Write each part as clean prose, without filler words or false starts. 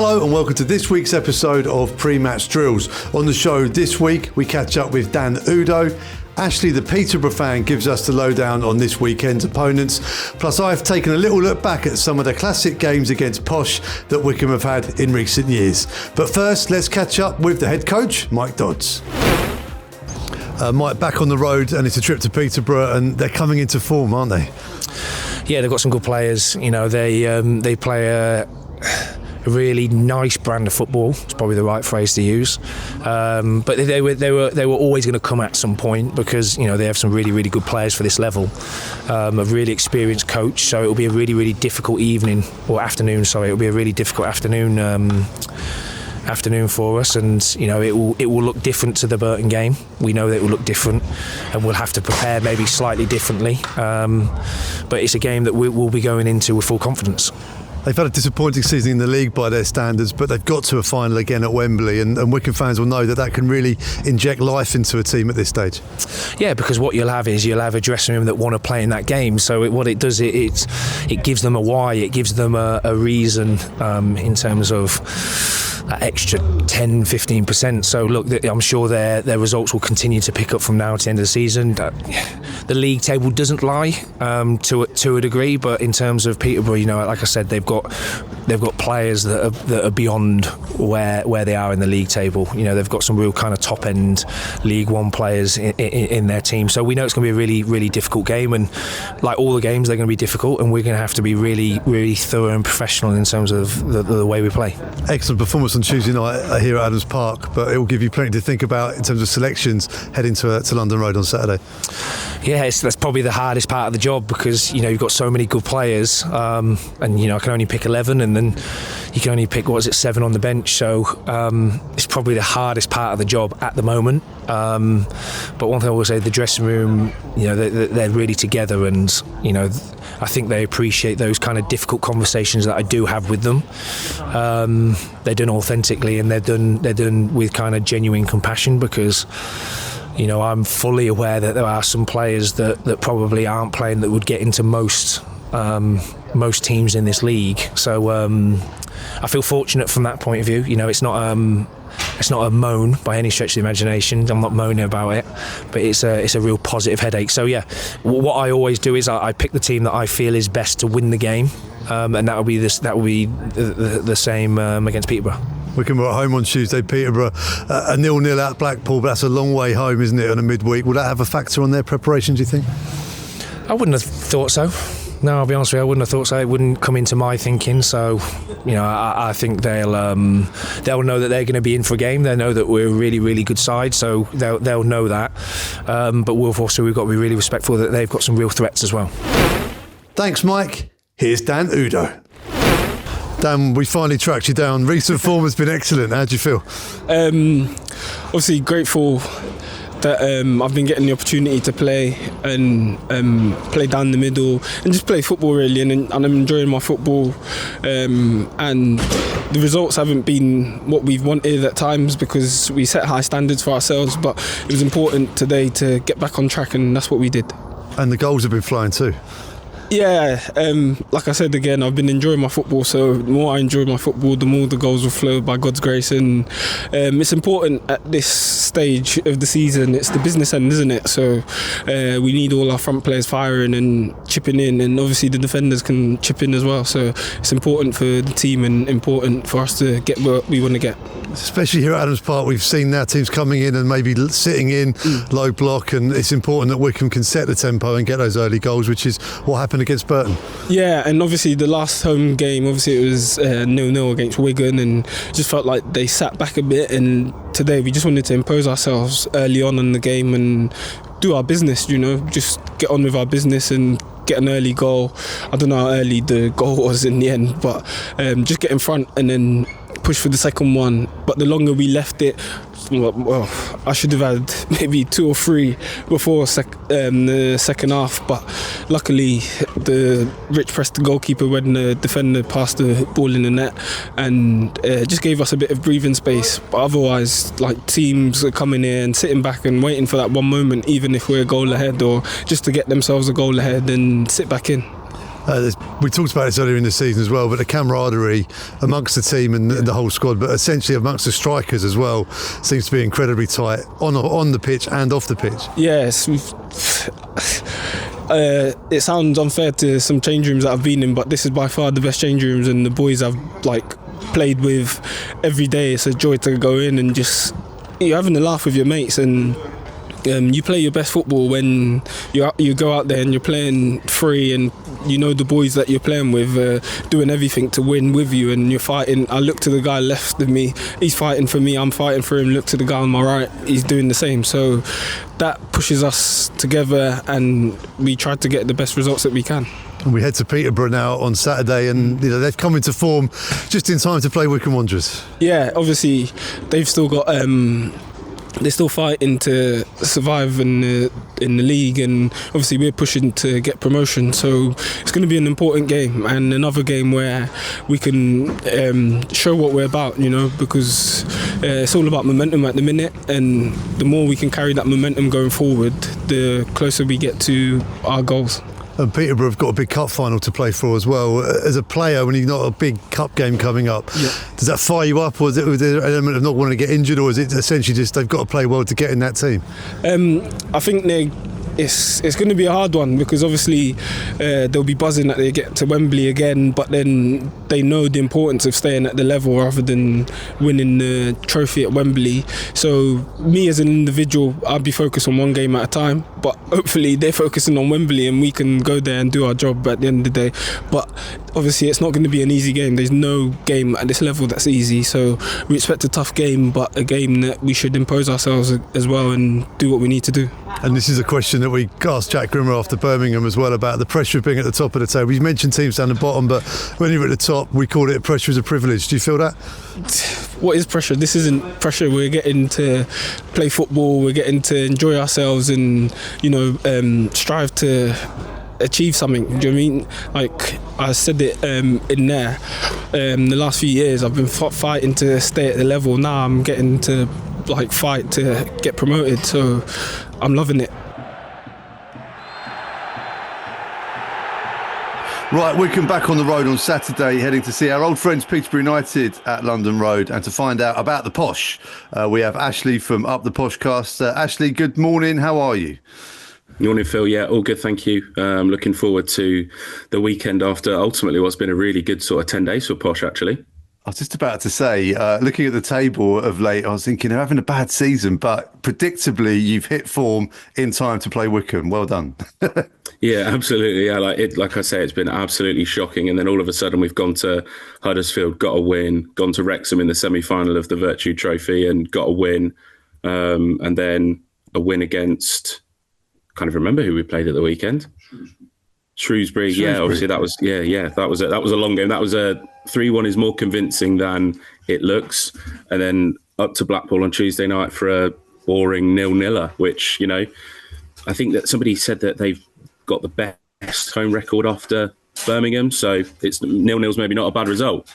Hello and welcome to this week's episode of Pre-Match Drills. On the show this week, we catch up with Dan Udoh. Ashley, the Peterborough fan, gives us the lowdown on this weekend's opponents. Plus, I've taken a little look back at some of the classic games against Posh that Wycombe have had in recent years. But first, let's catch up with the head coach, Mike Dodds. Mike, back on the road, and it's a trip to Peterborough, and they're coming into form, aren't they? Yeah, they've got some good players. You know, they play a really nice brand of football. It's probably the right phrase to use. But they were always going to come at some point because, you know, they have some really, really good players for this level. A really experienced coach, so it'll be a really, really difficult afternoon. It'll be a really difficult afternoon for us, and you know it will look different to the Burton game. We know that it will look different, and we'll have to prepare maybe slightly differently. But it's a game that we'll be going into with full confidence. They've had a disappointing season in the league by their standards, but they've got to a final again at Wembley, and Wycombe fans will know that can really inject life into a team at this stage. Yeah, because what you'll have a dressing room that want to play in that game. So what it does, it gives them a why, it gives them a reason in terms of that extra 10-15%. So look, I'm sure their results will continue to pick up from now to the end of the season. The league table doesn't lie to a degree, but in terms of Peterborough, you know, like I said, they've got players that are beyond where they are in the league table. You know, they've got some real kind of top end League One players in their team. So we know it's going to be a really, really difficult game, and like all the games, they're going to be difficult, and we're going to have to be really, really thorough and professional in terms of the way we play. Excellent performance on Tuesday night here at Adams Park, but it will give you plenty to think about in terms of selections heading to London Road on Saturday. Yeah, that's probably the hardest part of the job because, you know, you've got so many good players, and you know I can only pick 11, and then you can only pick 7 on the bench. So it's probably the hardest part of the job at the moment. But one thing I will say, the dressing room, you know, they're really together, and you know, I think they appreciate those kind of difficult conversations that I do have with them. They're done authentically, and they're done with kind of genuine compassion because, you know, I'm fully aware that there are some players that probably aren't playing that would get into most teams in this league. So I feel fortunate from that point of view. You know, it's not a moan by any stretch of the imagination. I'm not moaning about it, but it's a real positive headache. So yeah, what I always do is I pick the team that I feel is best to win the game, and that will be the same against Peterborough. Wycombe were at home on Tuesday. Peterborough a 0-0 at Blackpool, but that's a long way home, isn't it, on a midweek? Will that have a factor on their preparation, do you think? I wouldn't have thought so. No, I'll be honest with you, I wouldn't have thought so. It wouldn't come into my thinking. So, you know, I think they'll know that they're going to be in for a game. They know that we're a really, really good side, so they'll know that. But we've got to be really respectful that they've got some real threats as well. Thanks, Mike. Here's Dan Udoh. Dan, we finally tracked you down. Recent form has been excellent. How do you feel? Obviously grateful that I've been getting the opportunity to play and play down the middle and just play football really, and I'm enjoying my football, and the results haven't been what we've wanted at times because we set high standards for ourselves, but it was important today to get back on track, and that's what we did. And the goals have been flying too. Yeah, like I said again, I've been enjoying my football, so the more I enjoy my football, the more the goals will flow by God's grace, and it's important at this stage of the season. It's the business end, isn't it? So we need all our front players firing and chipping in, and obviously the defenders can chip in as well, so it's important for the team and important for us to get what we want to get. Especially here at Adams Park, we've seen now teams coming in and maybe sitting in low block, and it's important that Wycombe can set the tempo and get those early goals, which is what happened against Burton. Yeah, and obviously the last home game, obviously it was 0-0 against Wigan, and just felt like they sat back a bit, and today we just wanted to impose ourselves early on in the game and do our business, you know, just get on with our business and get an early goal. I don't know how early the goal was in the end, but just get in front and then push for the second one. But the longer we left it, well, I should have had maybe 2 or 3 before the second half, but luckily the Rich pressed the goalkeeper when the defender passed the ball in the net, and just gave us a bit of breathing space. But otherwise, like, teams are coming in and sitting back and waiting for that one moment, even if we're a goal ahead, or just to get themselves a goal ahead and sit back in. We talked about this earlier in the season as well, but the camaraderie amongst the team and the whole squad, but essentially amongst the strikers as well, seems to be incredibly tight on the pitch and off the pitch. Yes. It sounds unfair to some change rooms that I've been in, but this is by far the best change rooms, and the boys I've played with every day. It's a joy to go in and just you're having a laugh with your mates, and you play your best football when you go out there and you're playing free, and you know the boys that you're playing with doing everything to win with you, and you're fighting. I look to the guy left of me, he's fighting for me, I'm fighting for him. Look to the guy on my right, he's doing the same. So that pushes us together, and we try to get the best results that we can. And we head to Peterborough now on Saturday, and they've come into form just in time to play Wycombe Wanderers. Yeah, obviously they've still got they're still fighting to survive in the league, and obviously we're pushing to get promotion, so it's going to be an important game and another game where we can show what we're about, because it's all about momentum at the minute, and the more we can carry that momentum going forward, the closer we get to our goals. And Peterborough have got a big cup final to play for as well. As a player, when you've got a big cup game coming up, does that fire you up, or is there an element of not wanting to get injured, or is it essentially just they've got to play well to get in that team? I think it's going to be a hard one, because obviously they'll be buzzing that they get to Wembley again, but then they know the importance of staying at the level rather than winning the trophy at Wembley. So me as an individual, I'll be focused on one game at a time, but hopefully they're focusing on Wembley and we can go there and do our job at the end of the day. But obviously it's not going to be an easy game. There's no game at this level that's easy, so we expect a tough game, but a game that we should impose ourselves as well and do what we need to do. And this is a question that we asked Jack Grimmer after Birmingham as well, about the pressure of being at the top of the table. You mentioned teams down the bottom, but when you're at the top, we call it pressure is a privilege. Do you feel that? What is pressure? This isn't pressure. We're getting to play football, we're getting to enjoy ourselves and, strive to achieve something. Do you know what I mean? Like I said it in there, the last few years I've been fighting to stay at the level. Now I'm getting to fight to get promoted, so I'm loving it. Right, Wycombe back on the road on Saturday, heading to see our old friends Peterborough United at London Road. And to find out about the Posh, we have Ashley from Up the Poshcast. Ashley, good morning. How are you? Morning, Phil. Yeah, all good, thank you. Looking forward to the weekend after ultimately what's been a really good sort of 10 days for Posh, actually. I was just about to say, looking at the table of late, I was thinking they're having a bad season, but predictably you've hit form in time to play Wycombe. Well done. Yeah, absolutely. Yeah, like I say, it's been absolutely shocking. And then all of a sudden we've gone to Huddersfield, got a win, gone to Wrexham in the semi-final of the Virtue Trophy and got a win. And then a win against, I can't even remember who we played at the weekend. Shrewsbury. Yeah, obviously that was that was a long game. That was a 3-1 is more convincing than it looks, and then up to Blackpool on Tuesday night for a boring 0-0, which I think that somebody said that they've got the best home record after Birmingham, so it's 0-0's maybe not a bad result.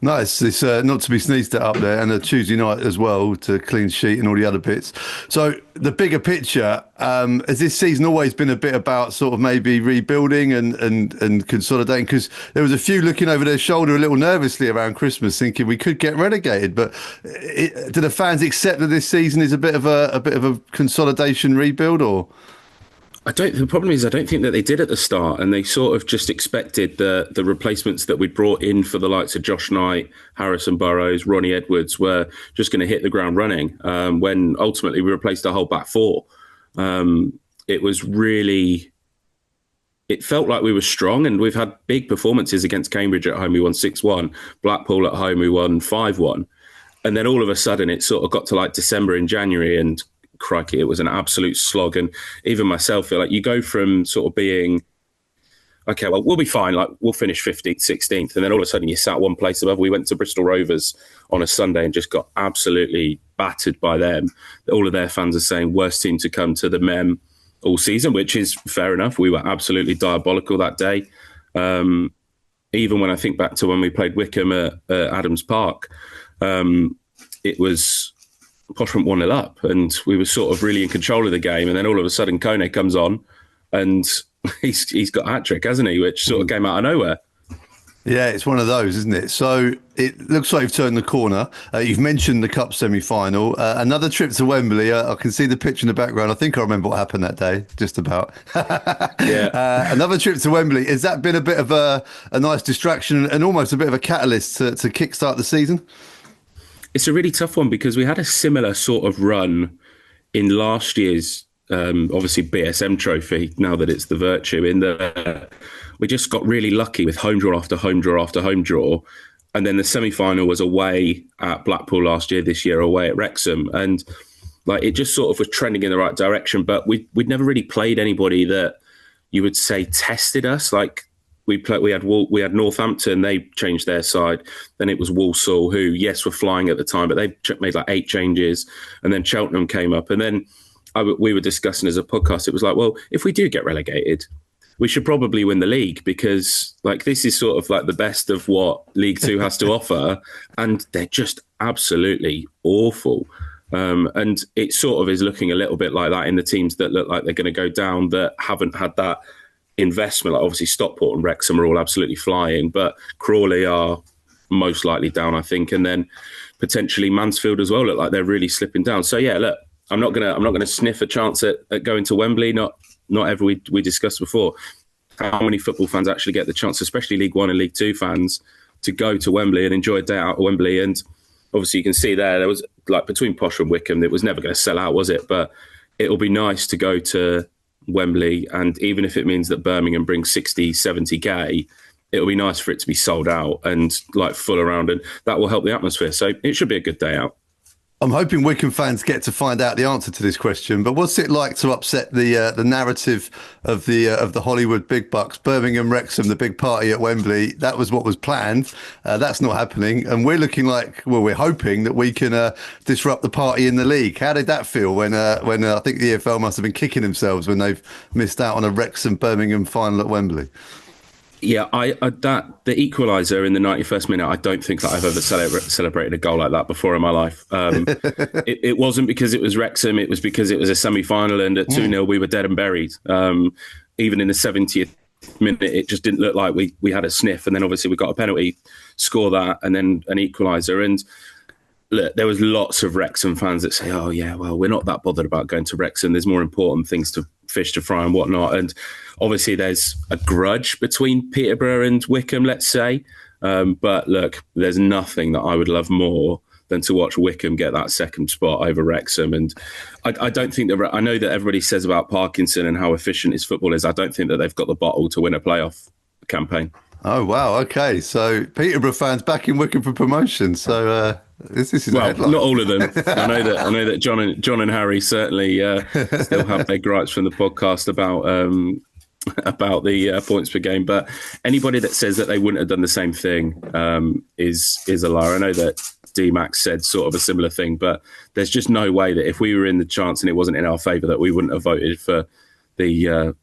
No, it's not to be sneezed at up there, and a Tuesday night as well to clean sheet and all the other bits. So the bigger picture, has this season always been a bit about sort of maybe rebuilding and consolidating? Because there was a few looking over their shoulder a little nervously around Christmas, thinking we could get relegated. But do the fans accept that this season is a bit of a consolidation rebuild, or? The problem is I don't think that they did at the start, and they sort of just expected the replacements that we'd brought in for the likes of Josh Knight, Harrison Burrows, Ronnie Edwards were just going to hit the ground running. When ultimately we replaced the whole back four, it felt like we were strong, and we've had big performances against Cambridge at home. We won 6-1, Blackpool at home we won 5-1, and then all of a sudden it sort of got to December and January, and crikey, it was an absolute slog. And even myself feel like you go from sort of being, okay, well, we'll be fine, we'll finish 15th, 16th, and then all of a sudden you sat one place above. We went to Bristol Rovers on a Sunday and just got absolutely battered by them. All of their fans are saying worst team to come to the Mem all season, which is fair enough. We were absolutely diabolical that day. Even when I think back to when we played Wycombe at Adams Park, it was Posh went 1-0 up, and we were sort of really in control of the game. And then all of a sudden, Kone comes on, and he's got a hat-trick, hasn't he? Which sort of came out of nowhere. Yeah, it's one of those, isn't it? So it looks like you've turned the corner. You've mentioned the Cup semi-final. Another trip to Wembley. I can see the pitch in the background. I think I remember what happened that day, just about. Yeah. Another trip to Wembley. Has that been a bit of a nice distraction and almost a bit of a catalyst to kickstart the season? It's a really tough one because we had a similar sort of run in last year's, obviously, BSM trophy, now that it's the Virtue, in the... We just got really lucky with home draw after home draw after home draw. And then the semi-final was away at Blackpool last year, this year away at Wrexham. And like it just sort of was trending in the right direction. But we'd never really played anybody that you would say tested us. Like we had Northampton, they changed their side. Then it was Walsall, who, yes, were flying at the time, but they made like 8 changes. And then Cheltenham came up. And then we were discussing as a podcast, it was like, well, if we do get relegated, we should probably win the league because like this is sort of like the best of what League Two has to offer, and they're just absolutely awful. And it sort of is looking a little bit like that in the teams that look like they're going to go down that haven't had that investment. Like obviously Stockport and Wrexham are all absolutely flying, but Crawley are most likely down, I think, and then potentially Mansfield as well look like they're really slipping down. So yeah, look, I'm not gonna sniff a chance at going to Wembley. Not ever we discussed before how many football fans actually get the chance, especially League One and League Two fans, to go to Wembley and enjoy a day out at Wembley. And obviously you can see there was like between Posh and Wycombe, it was never going to sell out, was it? But it'll be nice to go to Wembley, and even if it means that Birmingham brings 60, 70k, it'll be nice for it to be sold out and like full around, and that will help the atmosphere. So it should be a good day out. I'm hoping Wycombe fans get to find out the answer to this question, but what's it like to upset the narrative of the Hollywood big bucks? Birmingham, Wrexham, the big party at Wembley, that was what was planned. That's not happening, and we're looking like, well, we're hoping that we can disrupt the party in the league. How did that feel when I think the EFL must have been kicking themselves when they've missed out on a Wrexham-Birmingham final at Wembley? Yeah, the equaliser in the 91st minute, I don't think that I've ever celebrated a goal like that before in my life. It wasn't because it was Wrexham, it was because it was a semi-final, and at 2-0 we were dead and buried. Even in the 70th minute, it just didn't look like we had a sniff, and then obviously we got a penalty, score that, and then an equaliser. And look, there was lots of Wrexham fans that say, oh yeah, well, we're not that bothered about going to Wrexham, there's more important things to fish to fry and whatnot. And obviously there's a grudge between Peterborough and Wycombe, let's say. But look, there's nothing that I would love more than to watch Wycombe get that second spot over Wrexham. And I don't think that, I know that everybody says about Parkinson and how efficient his football is. I don't think that they've got the bottle to win a playoff campaign. Oh, wow. Okay. So Peterborough fans backing Wycombe for promotion. So this is well, not all of them. I know that John and Harry certainly still have their gripes from the podcast about the points per game. But anybody that says that they wouldn't have done the same thing is a liar. I know that D-Max said sort of a similar thing, but there's just no way that if we were in the chance and it wasn't in our favour that we wouldn't have voted for the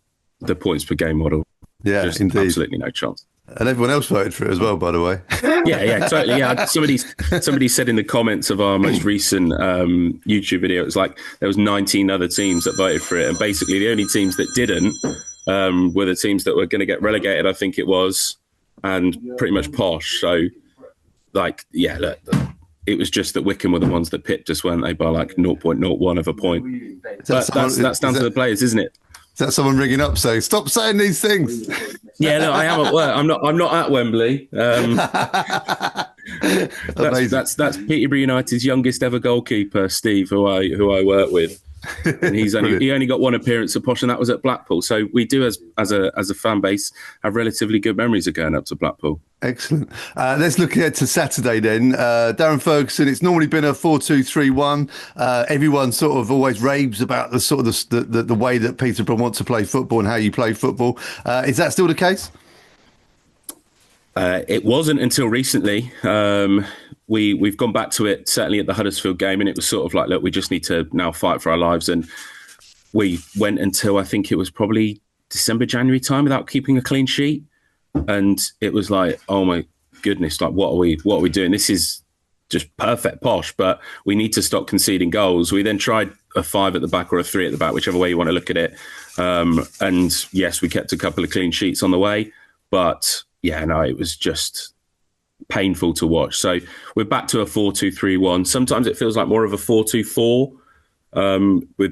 points per game model. Yeah, just indeed. Absolutely no chance. And everyone else voted for it as well, by the way. Yeah, totally. Yeah, somebody said in the comments of our most recent YouTube video, it was like there was 19 other teams that voted for it, and basically the only teams that didn't were the teams that were going to get relegated, I think it was, and pretty much Posh. So, like, yeah, look, it was just that Wycombe were the ones that pipped us, weren't they, by like 0.01 of a point. But that's down to the players, isn't it? Is that someone ringing up saying, stop saying these things? Yeah, no, I am at work. I'm not at Wembley. That's Peterborough United's youngest ever goalkeeper, Steve, who I work with. And he only got one appearance at Posh, and that was at Blackpool. So we do, as a fan base, have relatively good memories of going up to Blackpool. Excellent. Let's look ahead to Saturday then. Darren Ferguson, it's normally been a 4-2-3-1. Everyone sort of always raves about the sort of the way that Peterborough want to play football and how you play football. Is that still the case? It wasn't until recently. We've gone back to it, certainly at the Huddersfield game, and it was sort of like, look, we just need to now fight for our lives. And we went until I think it was probably December, January time without keeping a clean sheet. And it was like, oh my goodness, like what are we doing? This is just perfect Posh, but we need to stop conceding goals. We then tried a 5 at the back or a 3 at the back, whichever way you want to look at it. And yes, we kept a couple of clean sheets on the way, but yeah, no, it was just painful to watch. So we're back to a 4-2-3-1. Sometimes it feels like more of a 4-2-4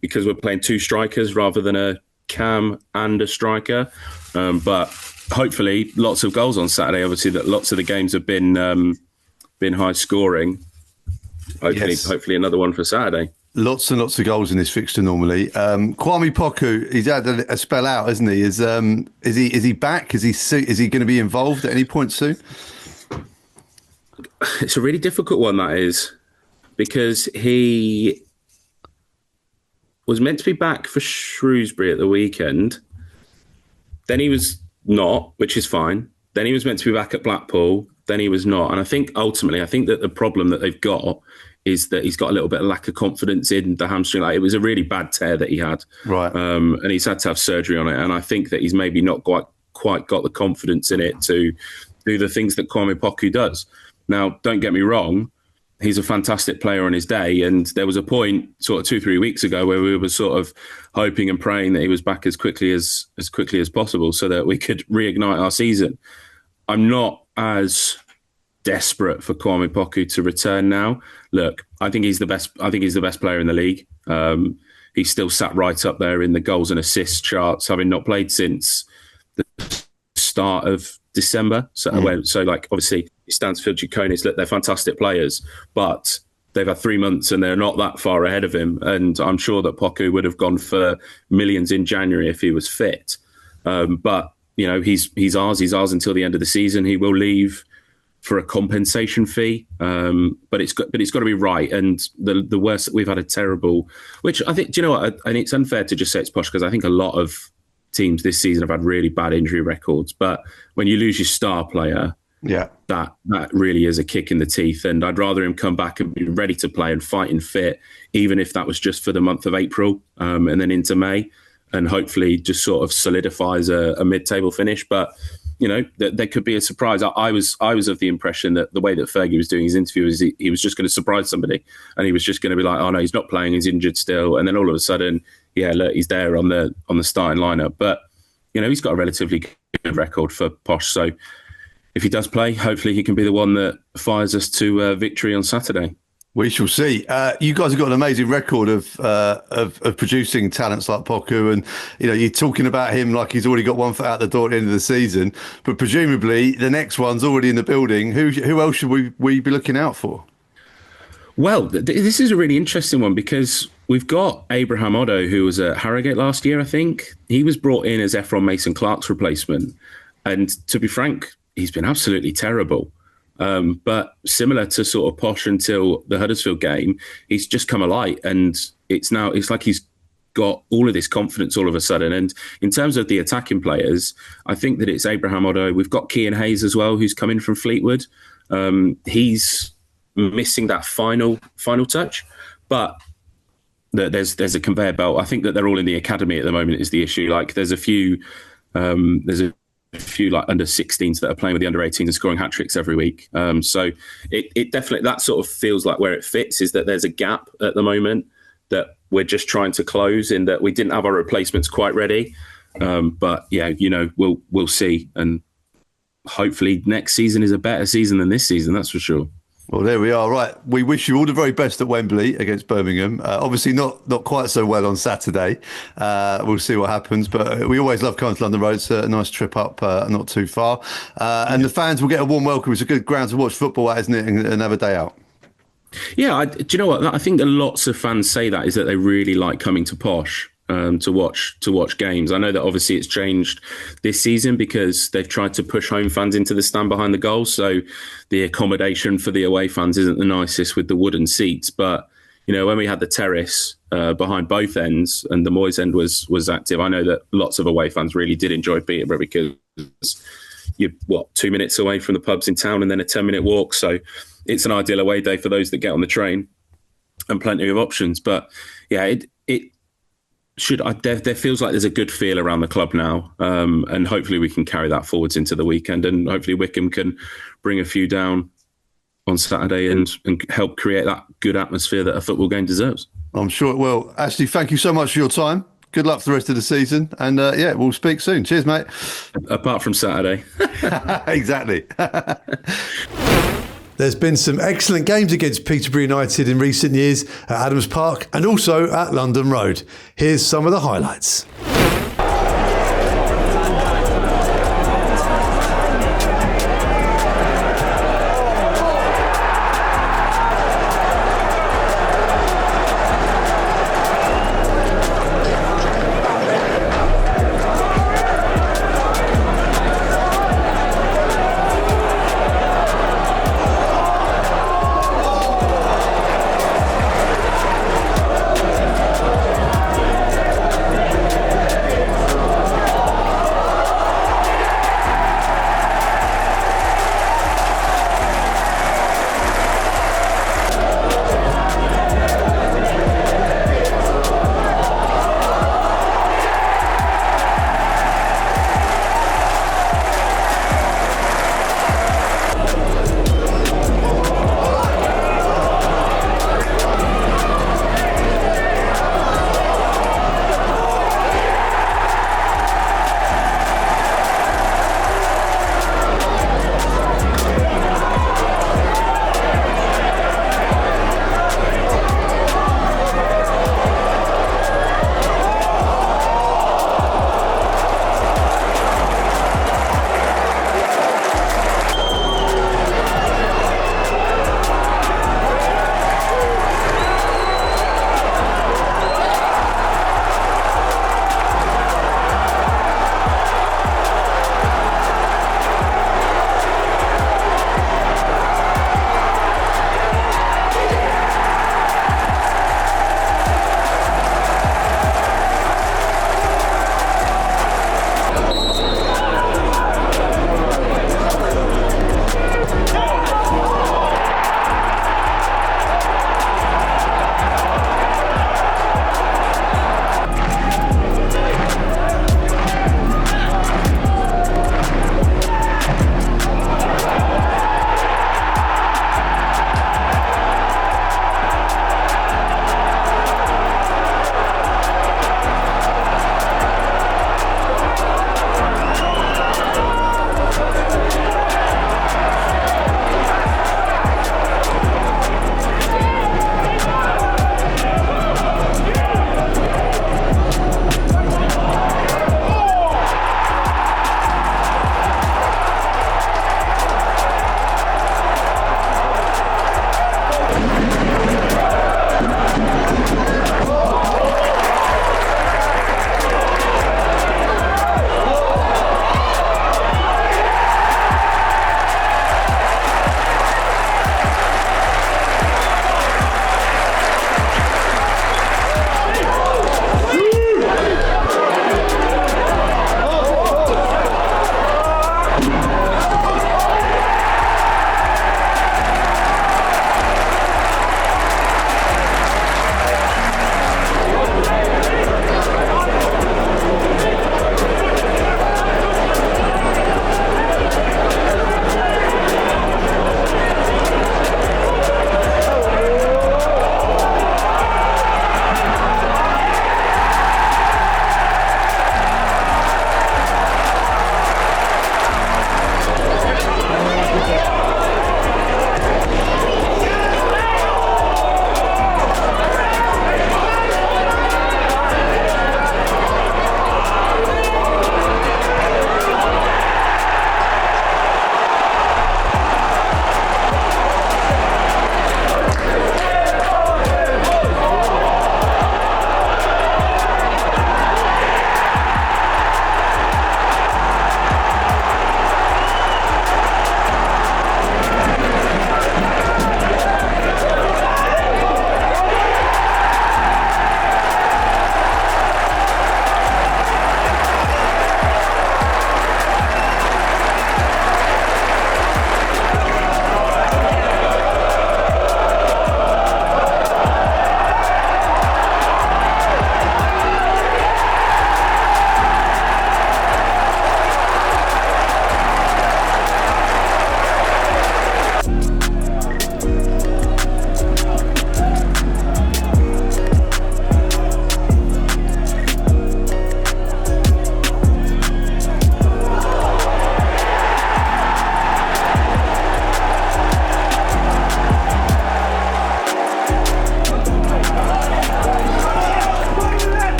because we're playing 2 strikers rather than a cam and a striker. But hopefully lots of goals on Saturday. Obviously, that lots of the games have been high scoring. Hopefully another one for Saturday. Lots and lots of goals in this fixture normally. Kwame Poku, he's had a spell out, hasn't he? Is he back? Is he going to be involved at any point soon? It's a really difficult one, that is, because he was meant to be back for Shrewsbury at the weekend. Then he was not, which is fine. Then he was meant to be back at Blackpool. Then he was not. And I think ultimately, that the problem that they've got is that he's got a little bit of lack of confidence in the hamstring. Like, it was a really bad tear that he had. Right. And he's had to have surgery on it. And I think that he's maybe not quite got the confidence in it to do the things that Kwame Poku does. Now, don't get me wrong, he's a fantastic player on his day. And there was a point sort of 2-3 weeks ago where we were sort of hoping and praying that he was back as quickly as possible so that we could reignite our season. I'm not as desperate for Kwame Poku to return now. Look, I think he's the best player in the league. He's still sat right up there in the goals and assists charts, having not played since the start of December. So like, obviously, Stansfield, Giaconis, look, they're fantastic players, but they've had 3 months and they're not that far ahead of him. And I'm sure that Poku would have gone for millions in January if he was fit. But you know, he's ours until the end of the season. He will leave for a compensation fee, but it's got to be right. And the worst that we've had a terrible, which I think, do you know what? And it's unfair to just say it's Posh, because I think a lot of teams this season have had really bad injury records. But when you lose your star player, yeah, that really is a kick in the teeth. And I'd rather him come back and be ready to play and fight and fit, even if that was just for the month of April and then into May, and hopefully just sort of solidifies a mid-table finish. But you know, there could be a surprise. I was of the impression that the way that Fergie was doing his interview is he was just going to surprise somebody, and he was just going to be like, "Oh no, he's not playing. He's injured still." And then all of a sudden, yeah, look, he's there on the starting lineup. But you know, he's got a relatively good record for Posh. So if he does play, hopefully he can be the one that fires us to victory on Saturday. We shall see. You guys have got an amazing record of producing talents like Poku, and you know, you're talking about him like he's already got one foot out the door at the end of the season. But presumably the next one's already in the building. Who else should we be looking out for? Well, this is a really interesting one, because we've got Abraham Udoh, who was at Harrogate last year, I think. He was brought in as Ephron Mason-Clark's replacement. And to be frank, he's been absolutely terrible. But similar to sort of Posh until the Huddersfield game, he's just come alight, and it's like he's got all of this confidence all of a sudden. And in terms of the attacking players, I think that it's Abraham Udoh. We've got Kean Hayes as well, who's come in from Fleetwood. He's missing that final touch, but there's a conveyor belt. I think that they're all in the academy at the moment is the issue. Like there's a few like under 16s that are playing with the under 18s and scoring hat tricks every week. So it definitely, that sort of feels like where it fits is that there's a gap at the moment that we're just trying to close, in that we didn't have our replacements quite ready. But yeah, you know, we'll see. And hopefully next season is a better season than this season. That's for sure. Well, there we are. Right. We wish you all the very best at Wembley against Birmingham. Obviously not quite so well on Saturday. We'll see what happens. But we always love coming to London Road. It's a nice trip up, not too far. And the fans will get a warm welcome. It's a good ground to watch football at, isn't it? And have a day out. Yeah. Do you know what? I think that lots of fans say that, is that they really like coming to Posh. To watch games. I know that obviously it's changed this season because they've tried to push home fans into the stand behind the goals, so the accommodation for the away fans isn't the nicest with the wooden seats. But you know, when we had the terrace behind both ends and the Moyes end was active, I know that lots of away fans really did enjoy Peterborough, because you're 2 minutes away from the pubs in town and then a 10-minute walk, so it's an ideal away day for those that get on the train, and plenty of options. But yeah, there feels like there's a good feel around the club now, and hopefully we can carry that forwards into the weekend, and hopefully Wycombe can bring a few down on Saturday and help create that good atmosphere that a football game deserves. I'm sure it will. Ashley, thank you so much for your time. Good luck for the rest of the season. And we'll speak soon. Cheers, mate. Apart from Saturday. Exactly. There's been some excellent games against Peterborough United in recent years at Adams Park and also at London Road. Here's some of the highlights.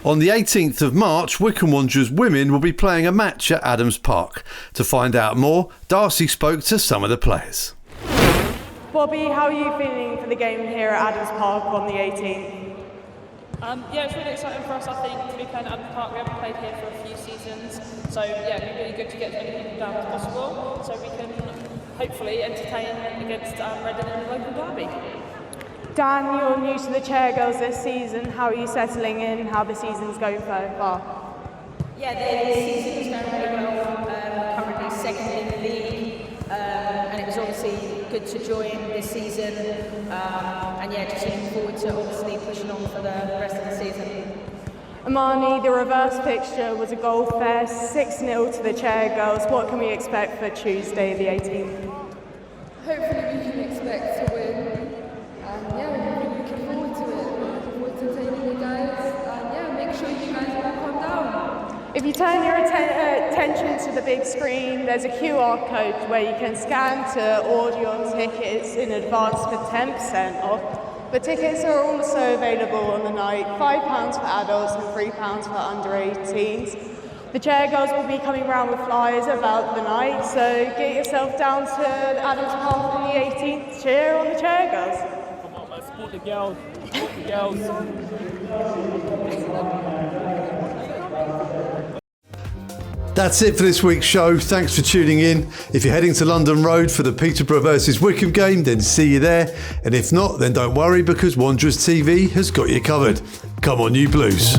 On the 18th of March, Wycombe Wanderers women will be playing a match at Adams Park. To find out more, Darcy spoke to some of the players. Bobby, how are you feeling for the game here at Adams Park on the 18th? Yeah, it's really exciting for us, I think, to be playing at Adams Park. We haven't played here for a few seasons, so yeah, it'd be really good to get as many people down as possible, so we can hopefully entertain against Reading in the local derby. Dan, you're new to the Chairgirls this season. How are you settling in? How the season's going so far? Yeah, the season is going really well. Currently second in the league, and it was obviously good to join this season. And yeah, just looking forward to obviously pushing on for the rest of the season. Amani, the reverse fixture was a goal fest, 6-0 to the Chairgirls. What can we expect for Tuesday, the 18th? Hopefully we can expect to win. Yeah, we're really looking forward to it. We're looking forward to entertaining you guys. And yeah, make sure you guys all come down. If you turn your attention to the big screen, there's a QR code where you can scan to order your tickets in advance for 10% off. The tickets are also available on the night, £5 for adults and £3 for under 18s. The Chairgirls will be coming round with flyers about the night, so get yourself down to Adams Park on the 18th. Cheer on the Chairgirls. Come on, man, support the girls. Support the girls. That's it for this week's show. Thanks for tuning in. If you're heading to London Road for the Peterborough versus Wycombe game, then see you there. And if not, then don't worry, because Wanderers TV has got you covered. Come on, you Blues.